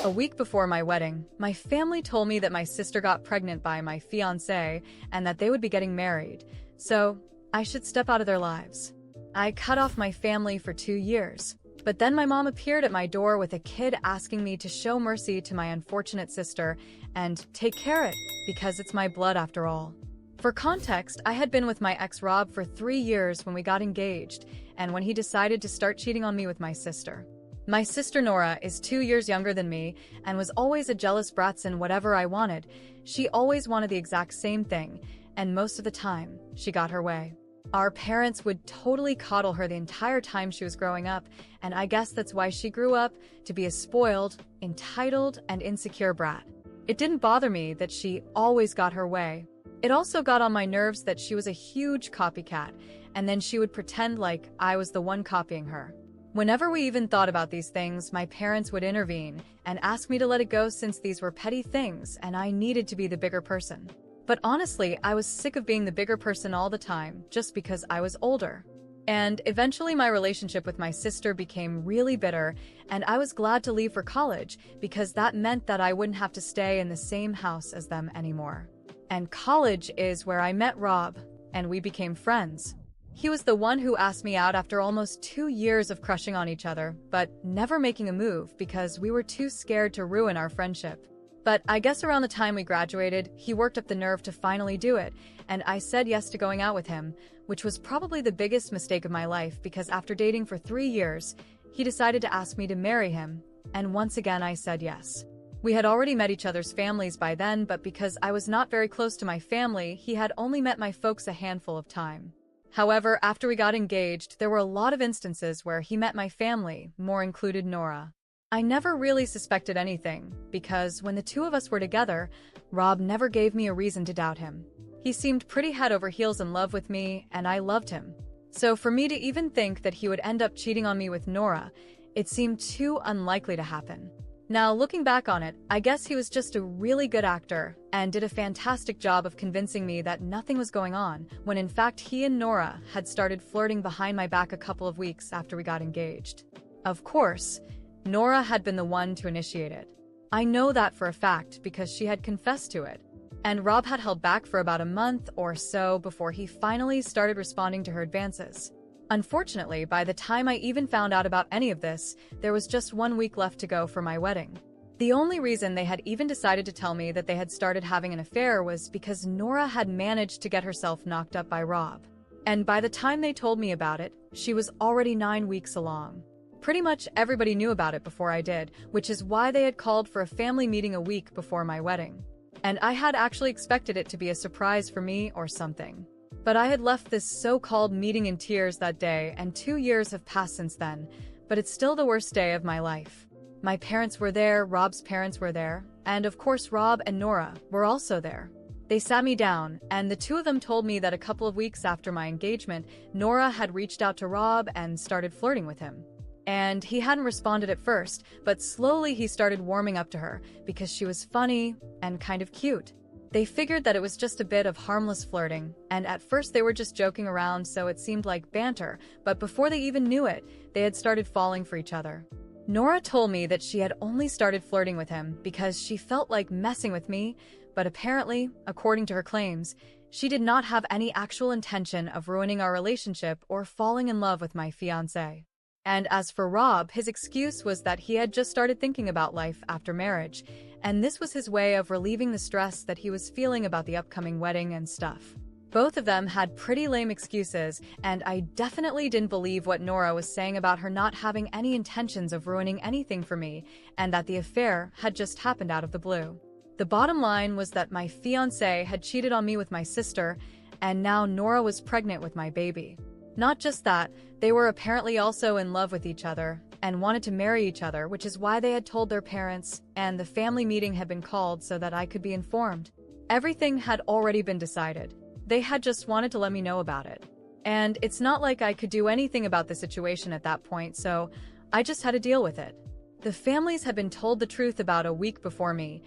A week before my wedding, my family told me that my sister got pregnant by my fiancé and that they would be getting married, so I should step out of their lives. I cut off my family for 2 years, but then my mom appeared at my door with a kid asking me to show mercy to my unfortunate sister and take care of it because it's my blood after all. For context, I had been with my ex Rob for 3 years when we got engaged and when he decided to start cheating on me with my sister. My sister Nora is 2 years younger than me and was always a jealous brat in whatever I wanted. She always wanted the exact same thing, and most of the time, she got her way. Our parents would totally coddle her the entire time she was growing up, and I guess that's why she grew up to be a spoiled, entitled, and insecure brat. It didn't bother me that she always got her way. It also got on my nerves that she was a huge copycat, and then she would pretend like I was the one copying her. Whenever we even thought about these things, my parents would intervene and ask me to let it go since these were petty things and I needed to be the bigger person. But honestly, I was sick of being the bigger person all the time just because I was older. And eventually my relationship with my sister became really bitter, and I was glad to leave for college because that meant that I wouldn't have to stay in the same house as them anymore. And college is where I met Rob, and we became friends. He was the one who asked me out after almost 2 years of crushing on each other, but never making a move because we were too scared to ruin our friendship. But I guess around the time we graduated, he worked up the nerve to finally do it, and I said yes to going out with him, which was probably the biggest mistake of my life because after dating for 3 years, he decided to ask me to marry him, and once again I said yes. We had already met each other's families by then, but because I was not very close to my family, he had only met my folks a handful of time. However, after we got engaged, there were a lot of instances where he met my family, more included Nora. I never really suspected anything, because when the two of us were together, Rob never gave me a reason to doubt him. He seemed pretty head over heels in love with me, and I loved him. So for me to even think that he would end up cheating on me with Nora, it seemed too unlikely to happen. Now, looking back on it, I guess he was just a really good actor and did a fantastic job of convincing me that nothing was going on, when in fact he and Nora had started flirting behind my back a couple of weeks after we got engaged. Of course, Nora had been the one to initiate it. I know that for a fact because she had confessed to it. And Rob had held back for about a month or so before he finally started responding to her advances. Unfortunately, by the time I even found out about any of this, there was just 1 week left to go for my wedding. The only reason they had even decided to tell me that they had started having an affair was because Nora had managed to get herself knocked up by Rob. And by the time they told me about it, she was already 9 weeks along. Pretty much everybody knew about it before I did, which is why they had called for a family meeting a week before my wedding. And I had actually expected it to be a surprise for me or something. But I had left this so-called meeting in tears that day, and 2 years have passed since then, but it's still the worst day of my life. My parents were there, Rob's parents were there, and of course Rob and Nora were also there. They sat me down, and the two of them told me that a couple of weeks after my engagement, Nora had reached out to Rob and started flirting with him. And he hadn't responded at first, but slowly he started warming up to her because she was funny and kind of cute. They figured that it was just a bit of harmless flirting, and at first they were just joking around, so it seemed like banter, but before they even knew it, they had started falling for each other. Nora told me that she had only started flirting with him because she felt like messing with me, but apparently, according to her claims, she did not have any actual intention of ruining our relationship or falling in love with my fiancé. And as for Rob, his excuse was that he had just started thinking about life after marriage, and this was his way of relieving the stress that he was feeling about the upcoming wedding and stuff. Both of them had pretty lame excuses, and I definitely didn't believe what Nora was saying about her not having any intentions of ruining anything for me, and that the affair had just happened out of the blue. The bottom line was that my fiancé had cheated on me with my sister, and now Nora was pregnant with my baby. Not just that, they were apparently also in love with each other and wanted to marry each other, which is why they had told their parents, and the family meeting had been called so that I could be informed. Everything had already been decided. They had just wanted to let me know about it. And it's not like I could do anything about the situation at that point, so I just had to deal with it. The families had been told the truth about a week before me,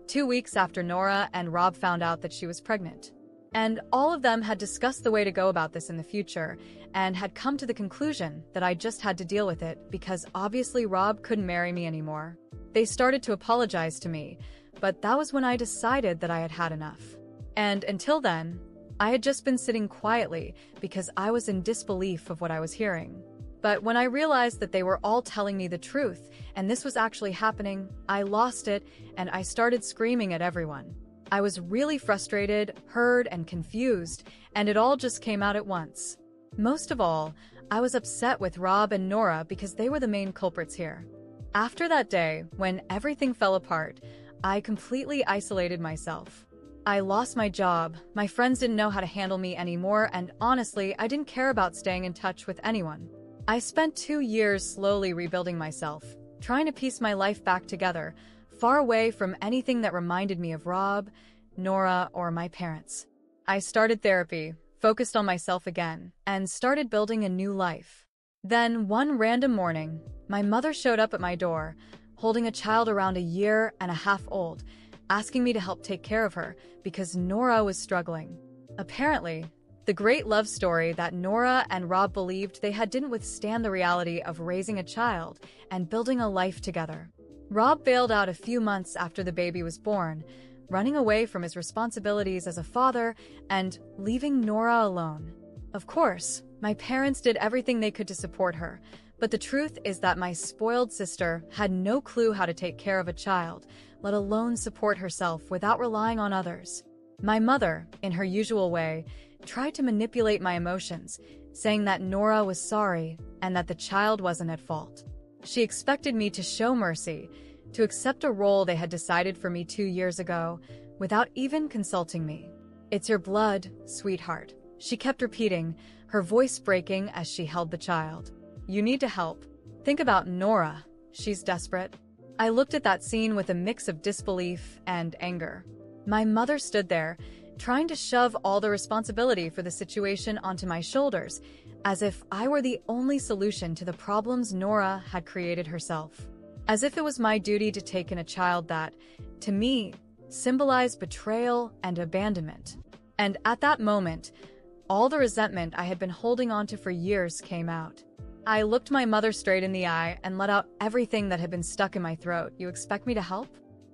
2 weeks after Nora and Rob found out that she was pregnant. And all of them had discussed the way to go about this in the future, and had come to the conclusion that I just had to deal with it because obviously Rob couldn't marry me anymore. They started to apologize to me, but that was when I decided that I had had enough. And until then, I had just been sitting quietly because I was in disbelief of what I was hearing. But when I realized that they were all telling me the truth, and this was actually happening, I lost it, and I started screaming at everyone. I was really frustrated, hurt, and confused, and it all just came out at once. Most of all, I was upset with Rob and Nora because they were the main culprits here. After that day, when everything fell apart, I completely isolated myself. I lost my job, my friends didn't know how to handle me anymore, and honestly, I didn't care about staying in touch with anyone. I spent 2 years slowly rebuilding myself, trying to piece my life back together, far away from anything that reminded me of Rob, Nora, or my parents. I started therapy, focused on myself again, and started building a new life. Then, one random morning, my mother showed up at my door, holding a child around 1.5 years old, asking me to help take care of her because Nora was struggling. Apparently, the great love story that Nora and Rob believed they had didn't withstand the reality of raising a child and building a life together. Rob bailed out a few months after the baby was born, running away from his responsibilities as a father and leaving Nora alone. Of course, my parents did everything they could to support her, but the truth is that my spoiled sister had no clue how to take care of a child, let alone support herself without relying on others. My mother, in her usual way, tried to manipulate my emotions, saying that Nora was sorry and that the child wasn't at fault. She expected me to show mercy, to accept a role they had decided for me 2 years ago, without even consulting me. "It's your blood, sweetheart," she kept repeating, her voice breaking as she held the child. "You need to help. Think about Nora. She's desperate." I looked at that scene with a mix of disbelief and anger. My mother stood there, trying to shove all the responsibility for the situation onto my shoulders, as if I were the only solution to the problems Nora had created herself. As if it was my duty to take in a child that, to me, symbolized betrayal and abandonment. And at that moment, all the resentment I had been holding onto for years came out. I looked my mother straight in the eye and let out everything that had been stuck in my throat. "You expect me to help?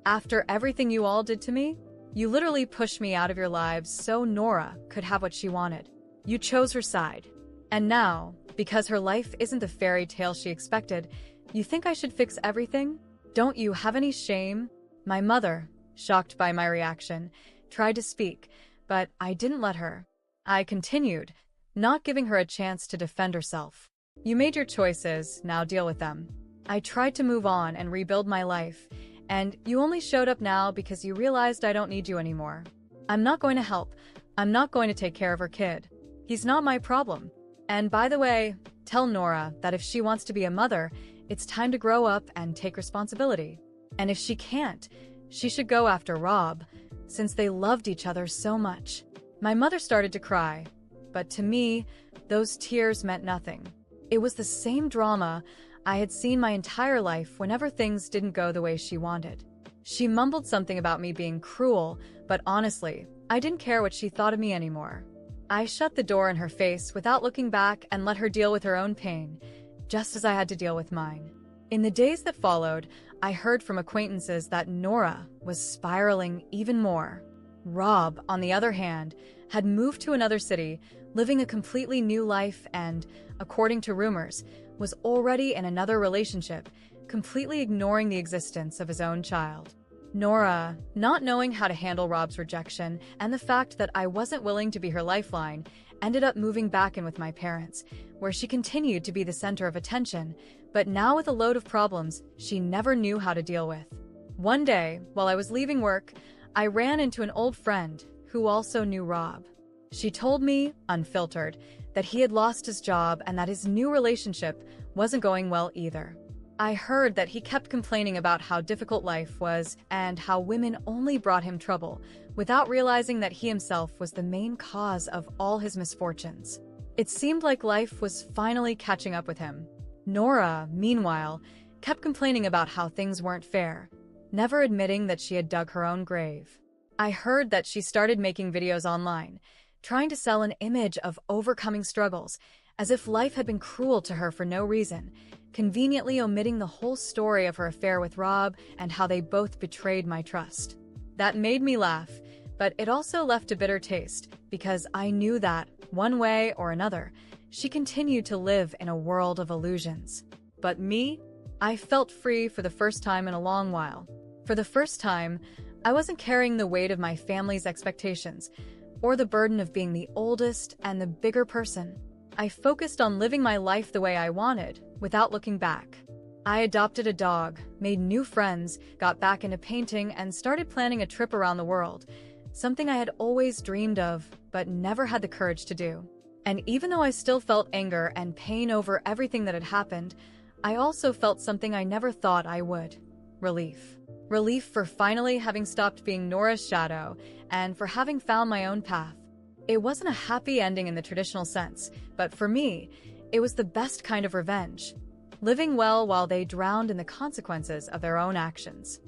After everything you all did to me? You literally pushed me out of your lives so Nora could have what she wanted. You chose her side. And now, because her life isn't the fairy tale she expected, you think I should fix everything? Don't you have any shame?" My mother, shocked by my reaction, tried to speak, but I didn't let her. I continued, not giving her a chance to defend herself. "You made your choices, now deal with them. I tried to move on and rebuild my life, and you only showed up now because you realized I don't need you anymore. I'm not going to help. I'm not going to take care of her kid. He's not my problem. And by the way, tell Nora that if she wants to be a mother, it's time to grow up and take responsibility. And if she can't, she should go after Rob, since they loved each other so much." My mother started to cry, but to me, those tears meant nothing. It was the same drama I had seen my entire life whenever things didn't go the way she wanted. She mumbled something about me being cruel, but honestly, I didn't care what she thought of me anymore. I shut the door in her face without looking back and let her deal with her own pain, just as I had to deal with mine. In the days that followed, I heard from acquaintances that Nora was spiraling even more. Rob, on the other hand, had moved to another city, living a completely new life and, according to rumors, was already in another relationship, completely ignoring the existence of his own child. Nora, not knowing how to handle Rob's rejection and the fact that I wasn't willing to be her lifeline, ended up moving back in with my parents, where she continued to be the center of attention, but now with a load of problems she never knew how to deal with. One day, while I was leaving work, I ran into an old friend who also knew Rob. She told me, unfiltered, that he had lost his job and that his new relationship wasn't going well either. I heard that he kept complaining about how difficult life was and how women only brought him trouble, without realizing that he himself was the main cause of all his misfortunes. It seemed like life was finally catching up with him. Nora, meanwhile, kept complaining about how things weren't fair, never admitting that she had dug her own grave. I heard that she started making videos online, trying to sell an image of overcoming struggles, as if life had been cruel to her for no reason, conveniently omitting the whole story of her affair with Rob and how they both betrayed my trust. That made me laugh, but it also left a bitter taste, because I knew that, one way or another, she continued to live in a world of illusions. But me? I felt free for the first time in a long while. For the first time, I wasn't carrying the weight of my family's expectations, or the burden of being the oldest and the bigger person. I focused on living my life the way I wanted, without looking back. I adopted a dog, made new friends, got back into painting, and started planning a trip around the world, something I had always dreamed of, but never had the courage to do. And even though I still felt anger and pain over everything that had happened, I also felt something I never thought I would. Relief. Relief for finally having stopped being Nora's shadow, and for having found my own path. It wasn't a happy ending in the traditional sense, but for me, it was the best kind of revenge. Living well while they drowned in the consequences of their own actions.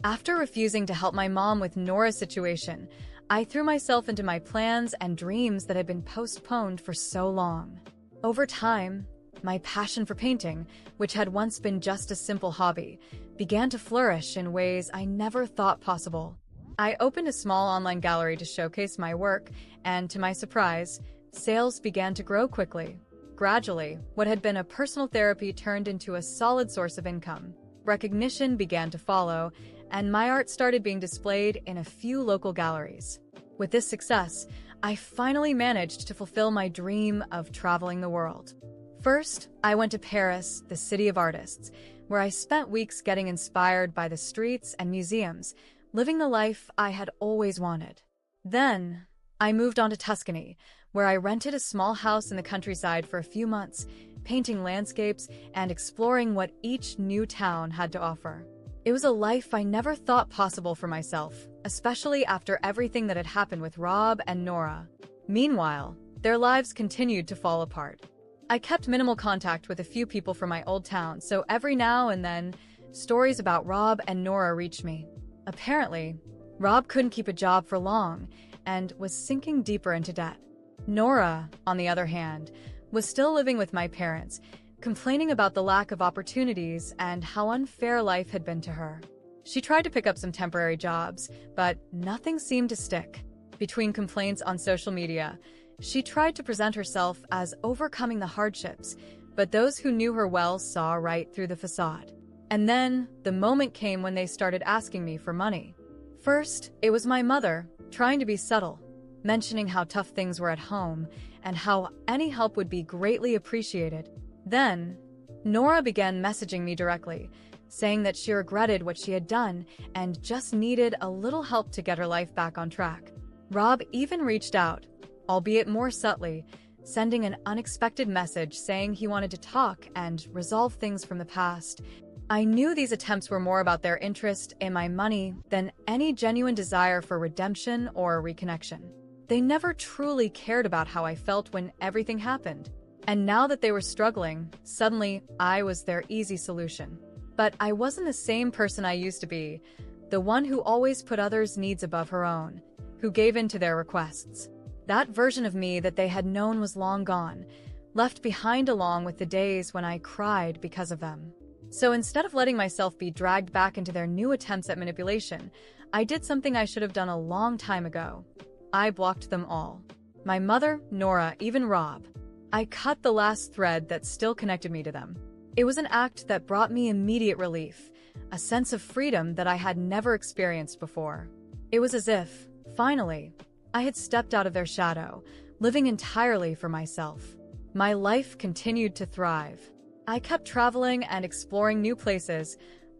After refusing to help my mom with Nora's situation, I threw myself into my plans and dreams that had been postponed for so long. Over time, my passion for painting, which had once been just a simple hobby, began to flourish in ways I never thought possible. I opened a small online gallery to showcase my work, and to my surprise, sales began to grow quickly. Gradually, what had been a personal therapy turned into a solid source of income. Recognition began to follow, and my art started being displayed in a few local galleries. With this success, I finally managed to fulfill my dream of traveling the world. First, I went to Paris, the city of artists, where I spent weeks getting inspired by the streets and museums, living the life I had always wanted. Then, I moved on to Tuscany, where I rented a small house in the countryside for a few months, painting landscapes and exploring what each new town had to offer. It was a life I never thought possible for myself, especially after everything that had happened with Rob and Nora. Meanwhile, their lives continued to fall apart. I kept minimal contact with a few people from my old town, so every now and then, stories about Rob and Nora reached me. Apparently, Rob couldn't keep a job for long and was sinking deeper into debt. Nora, on the other hand, was still living with my parents, complaining about the lack of opportunities and how unfair life had been to her. She tried to pick up some temporary jobs, but nothing seemed to stick. Between complaints on social media, she tried to present herself as overcoming the hardships, but those who knew her well saw right through the facade. And then, the moment came when they started asking me for money. First, it was my mother, trying to be subtle, mentioning how tough things were at home and how any help would be greatly appreciated. Then, Nora began messaging me directly, saying that she regretted what she had done and just needed a little help to get her life back on track. Rob even reached out, albeit more subtly, sending an unexpected message saying he wanted to talk and resolve things from the past. I knew these attempts were more about their interest in my money than any genuine desire for redemption or reconnection. They never truly cared about how I felt when everything happened. And now that they were struggling, suddenly I was their easy solution. But I wasn't the same person I used to be, the one who always put others' needs above her own, who gave in to their requests. That version of me that they had known was long gone, left behind along with the days when I cried because of them. So instead of letting myself be dragged back into their new attempts at manipulation, I did something I should have done a long time ago. I blocked them all. My mother, Nora, even Rob. I cut the last thread that still connected me to them. It was an act that brought me immediate relief, a sense of freedom that I had never experienced before. It was as if, finally, I had stepped out of their shadow, living entirely for myself. My life continued to thrive. I kept traveling and exploring new places,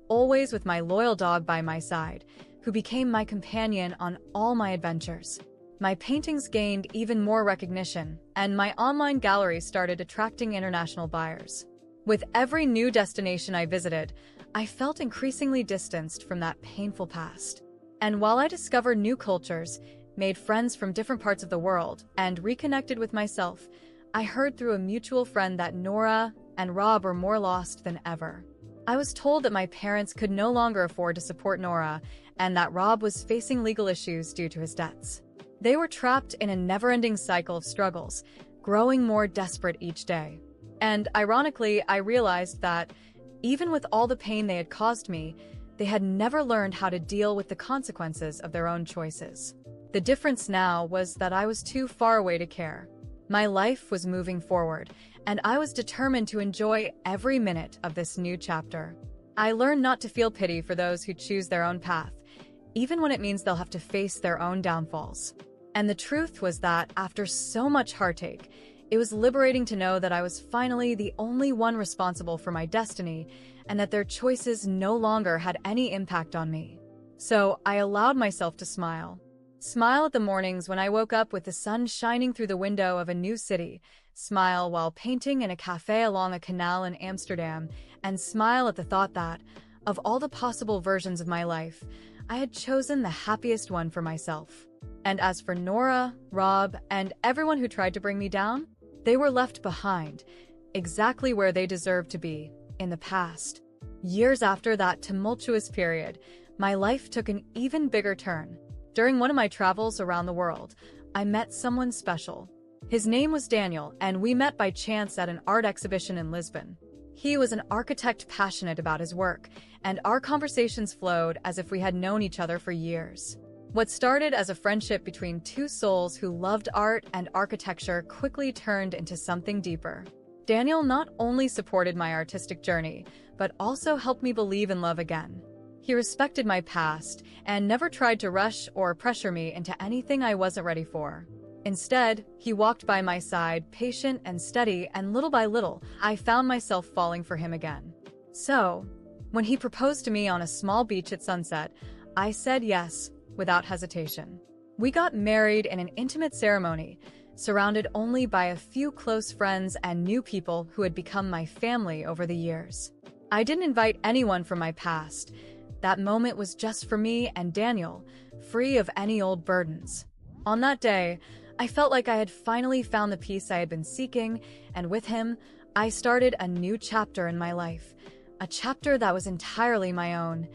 always with my loyal dog by my side, who became my companion on all my adventures. My paintings gained even more recognition, and my online gallery started attracting international buyers. With every new destination I visited, I felt increasingly distanced from that painful past. And while I discovered new cultures, made friends from different parts of the world, and reconnected with myself, I heard through a mutual friend that Nora and Rob were more lost than ever. I was told that my parents could no longer afford to support Nora, and that Rob was facing legal issues due to his debts. They were trapped in a never-ending cycle of struggles, growing more desperate each day. And ironically, I realized that even with all the pain they had caused me, they had never learned how to deal with the consequences of their own choices. The difference now was that I was too far away to care. My life was moving forward, and I was determined to enjoy every minute of this new chapter. I learned not to feel pity for those who choose their own path, even when it means they'll have to face their own downfalls. And the truth was that, after so much heartache, it was liberating to know that I was finally the only one responsible for my destiny, and that their choices no longer had any impact on me. So I allowed myself to smile. Smile at the mornings when I woke up with the sun shining through the window of a new city, smile while painting in a cafe along a canal in Amsterdam, and smile at the thought that, of all the possible versions of my life, I had chosen the happiest one for myself. And as for Nora, Rob, and everyone who tried to bring me down, they were left behind, exactly where they deserved to be, in the past. Years after that tumultuous period, my life took an even bigger turn. During one of my travels around the world, I met someone special. His name was Daniel, and we met by chance at an art exhibition in Lisbon. He was an architect passionate about his work, and our conversations flowed as if we had known each other for years. What started as a friendship between two souls who loved art and architecture quickly turned into something deeper. Daniel not only supported my artistic journey, but also helped me believe in love again. He respected my past and never tried to rush or pressure me into anything I wasn't ready for. Instead, he walked by my side, patient and steady, and little by little, I found myself falling for him again. So, when he proposed to me on a small beach at sunset, I said yes, without hesitation. We got married in an intimate ceremony, surrounded only by a few close friends and new people who had become my family over the years. I didn't invite anyone from my past. That moment was just for me and Daniel, free of any old burdens. On that day, I felt like I had finally found the peace I had been seeking, and with him, I started a new chapter in my life. A chapter that was entirely my own,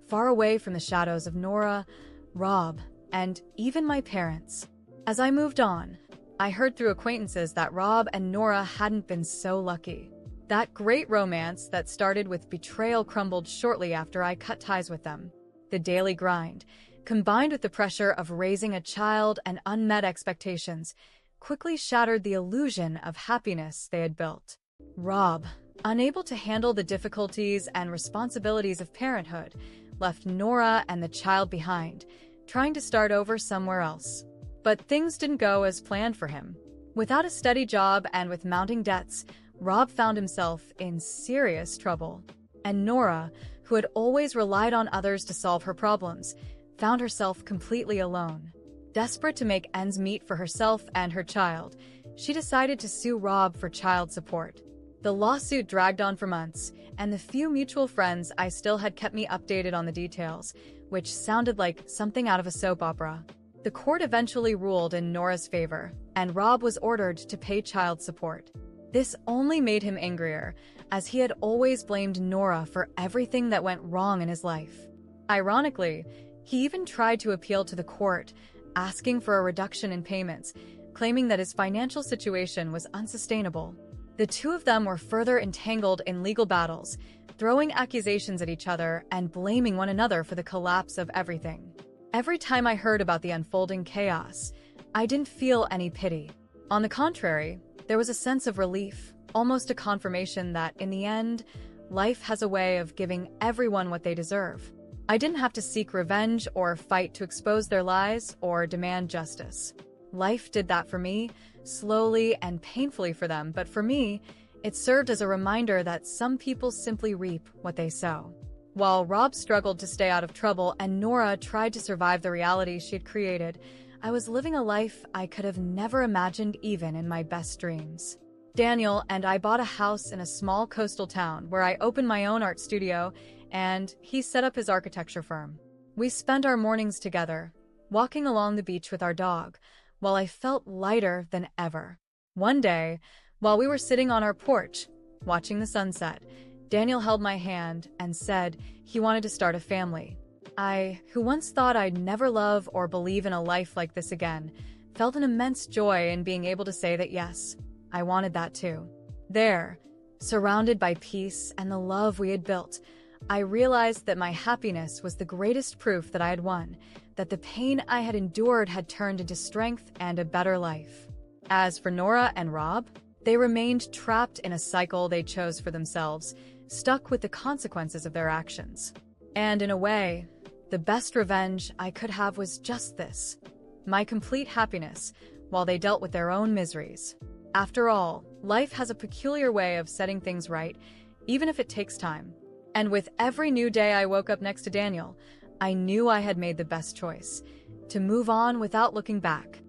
far away from the shadows of Nora, Rob, and even my parents. As I moved on, I heard through acquaintances that Rob and Nora hadn't been so lucky. That great romance that started with betrayal crumbled shortly after I cut ties with them. The daily grind, combined with the pressure of raising a child and unmet expectations, quickly shattered the illusion of happiness they had built. Rob, unable to handle the difficulties and responsibilities of parenthood, left Nora and the child behind, trying to start over somewhere else. But things didn't go as planned for him. Without a steady job and with mounting debts, Rob found himself in serious trouble. And Nora, who had always relied on others to solve her problems, found herself completely alone. Desperate to make ends meet for herself and her child, she decided to sue Rob for child support. The lawsuit dragged on for months, and the few mutual friends I still had kept me updated on the details, which sounded like something out of a soap opera. The court eventually ruled in Nora's favor, and Rob was ordered to pay child support. This only made him angrier, as he had always blamed Nora for everything that went wrong in his life. Ironically, he even tried to appeal to the court, asking for a reduction in payments, claiming that his financial situation was unsustainable. The two of them were further entangled in legal battles, throwing accusations at each other and blaming one another for the collapse of everything. Every time I heard about the unfolding chaos, I didn't feel any pity. On the contrary, there was a sense of relief, almost a confirmation that, in the end, life has a way of giving everyone what they deserve. I didn't have to seek revenge or fight to expose their lies or demand justice. Life did that for me, slowly and painfully for them, but for me, it served as a reminder that some people simply reap what they sow. While Rob struggled to stay out of trouble and Nora tried to survive the reality she'd created, I was living a life I could have never imagined even in my best dreams. Daniel and I bought a house in a small coastal town where I opened my own art studio, and he set up his architecture firm. We spent our mornings together, walking along the beach with our dog, while I felt lighter than ever. One day, while we were sitting on our porch, watching the sunset, Daniel held my hand and said he wanted to start a family. I, who once thought I'd never love or believe in a life like this again, felt an immense joy in being able to say that yes, I wanted that too. There, surrounded by peace and the love we had built, I realized that my happiness was the greatest proof that I had won, that the pain I had endured had turned into strength and a better life. As for Nora and Rob, they remained trapped in a cycle they chose for themselves, stuck with the consequences of their actions. And in a way, the best revenge I could have was just this: my complete happiness, while they dealt with their own miseries. After all, life has a peculiar way of setting things right, even if it takes time. And with every new day I woke up next to Daniel, I knew I had made the best choice: to move on without looking back.